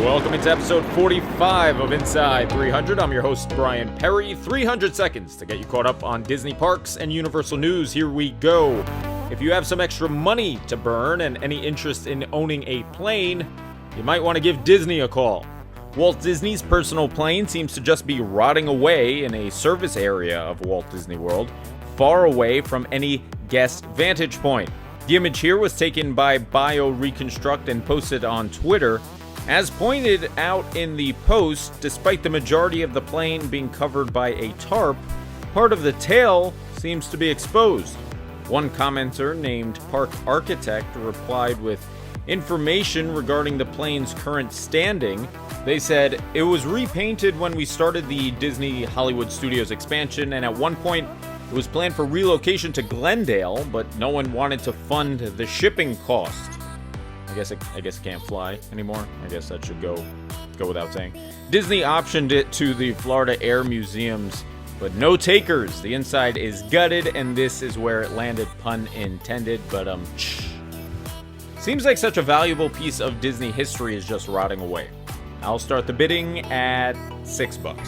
Welcome into episode 45 of Inside 300. I'm your host, Brian Perry. 300 seconds to get you caught up on Disney parks and Universal news. Here we go. If you have some extra money to burn and any interest in owning a plane, you might want to give Disney a call. Walt Disney's personal plane seems to just be rotting away in a service area of Walt Disney World, far away from any guest vantage point. The image here was taken by BioReconstruct and posted on Twitter. As pointed out in the post, despite the majority of the plane being covered by a tarp, part of the tail seems to be exposed. One commenter named Park Architect replied with information regarding the plane's current standing. They said, "It was repainted when we started the Disney Hollywood Studios expansion, and at one point it was planned for relocation to Glendale, but no one wanted to fund the shipping cost." I guess it can't fly anymore. I guess that should go without saying. Disney optioned it to the Florida Air Museums, but no takers. The inside is gutted, and this is where it landed, pun intended, but seems like such a valuable piece of Disney history is just rotting away. I'll start the bidding at $6.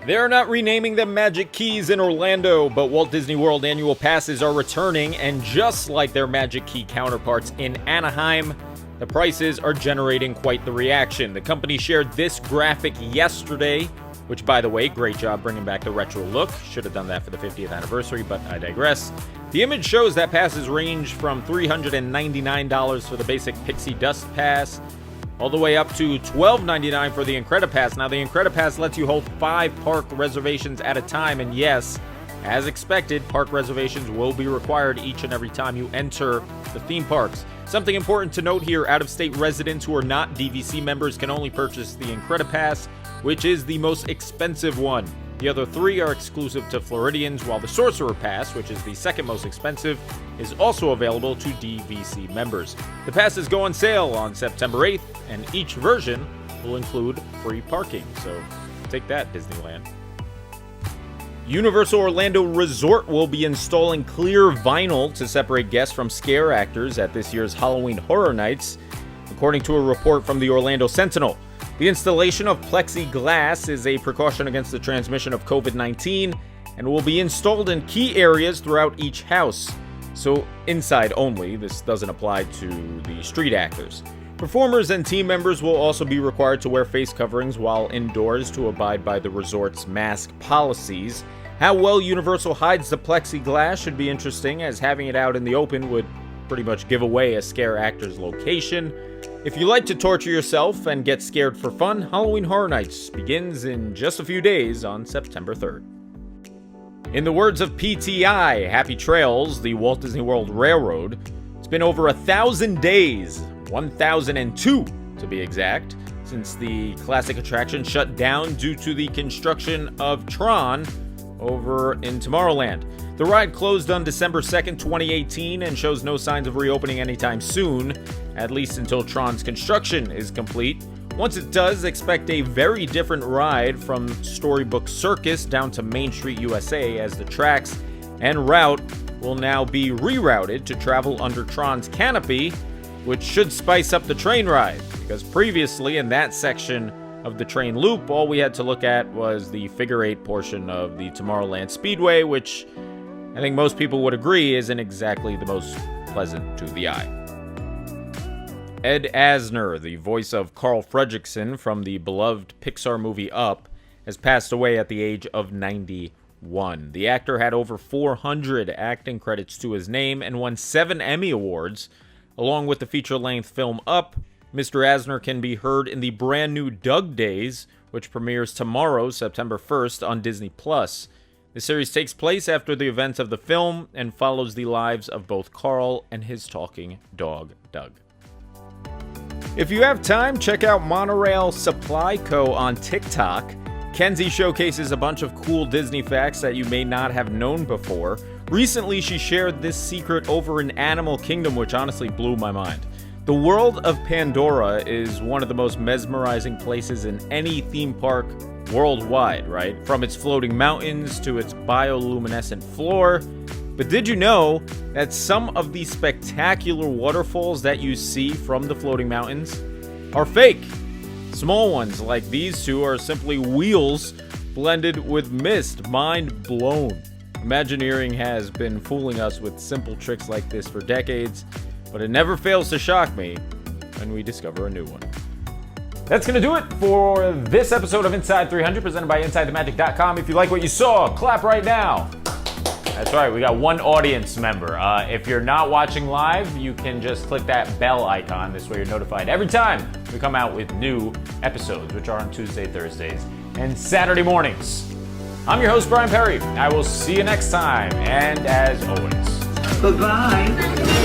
They're not renaming them Magic Keys in Orlando, but Walt Disney World annual passes are returning, and just like their Magic Key counterparts in Anaheim, the prices are generating quite the reaction. The company shared this graphic yesterday, which, by the way, great job bringing back the retro look. Should have done that for the 50th anniversary, but I digress. The image shows that passes range from $399 for the basic Pixie Dust Pass, all the way up to $12.99 for the Incredipass. Now, the Incredipass lets you hold 5 park reservations at a time, and yes, as expected, park reservations will be required each and every time you enter the theme parks. Something important to note here, out-of-state residents who are not DVC members can only purchase the Incredipass, which is the most expensive one. The other 3 are exclusive to Floridians, while the Sorcerer Pass, which is the second most expensive, is also available to DVC members. The passes go on sale on September 8th, and each version will include free parking. So take that, Disneyland. Universal Orlando Resort will be installing clear vinyl to separate guests from scare actors at this year's Halloween Horror Nights, according to a report from the Orlando Sentinel. The installation of plexiglass is a precaution against the transmission of COVID-19 and will be installed in key areas throughout each house. So inside only, this doesn't apply to the street actors. Performers and team members will also be required to wear face coverings while indoors to abide by the resort's mask policies. How well Universal hides the plexiglass should be interesting, as having it out in the open would pretty much give away a scare actor's location. If you like to torture yourself and get scared for fun, Halloween Horror Nights begins in just a few days on September 3rd. In the words of PTI, Happy Trails, the Walt Disney World Railroad, it's been over 1,000 days, 1,002 to be exact, since the classic attraction shut down due to the construction of Tron over in Tomorrowland. The ride closed on December 2nd, 2018, and shows no signs of reopening anytime soon, at least until Tron's construction is complete. Once it does, expect a very different ride from Storybook Circus down to Main Street USA, as the tracks and route will now be rerouted to travel under Tron's canopy, which should spice up the train ride, because previously in that section of the train loop, all we had to look at was the figure 8 portion of the Tomorrowland Speedway, which I think most people would agree isn't exactly the most pleasant to the eye. Ed Asner, the voice of Carl Fredricksen from the beloved Pixar movie Up, has passed away at the age of 91. The actor had over 400 acting credits to his name and won 7 Emmy Awards. Along with the feature-length film Up, Mr. Asner can be heard in the brand new Doug Days, which premieres tomorrow, September 1st, on Disney+. The series takes place after the events of the film and follows the lives of both Carl and his talking dog, Doug. If you have time, check out Monorail Supply Co. on TikTok. Kenzie showcases a bunch of cool Disney facts that you may not have known before. Recently, she shared this secret over in Animal Kingdom, which honestly blew my mind. The world of Pandora is one of the most mesmerizing places in any theme park worldwide, right? From its floating mountains to its bioluminescent floor. But did you know that some of the spectacular waterfalls that you see from the floating mountains are fake? Small ones like these two are simply wheels blended with mist. Mind blown. Imagineering has been fooling us with simple tricks like this for decades, but it never fails to shock me when we discover a new one. That's going to do it for this episode of Inside 300, presented by InsideTheMagic.com. If you like what you saw, clap right now. That's right, we got one audience member. If you're not watching live, you can just click that bell icon. This way you're notified every time we come out with new episodes, which are on Tuesday, Thursdays, and Saturday mornings. I'm your host, Brian Perry. I will see you next time, and as always, bye-bye.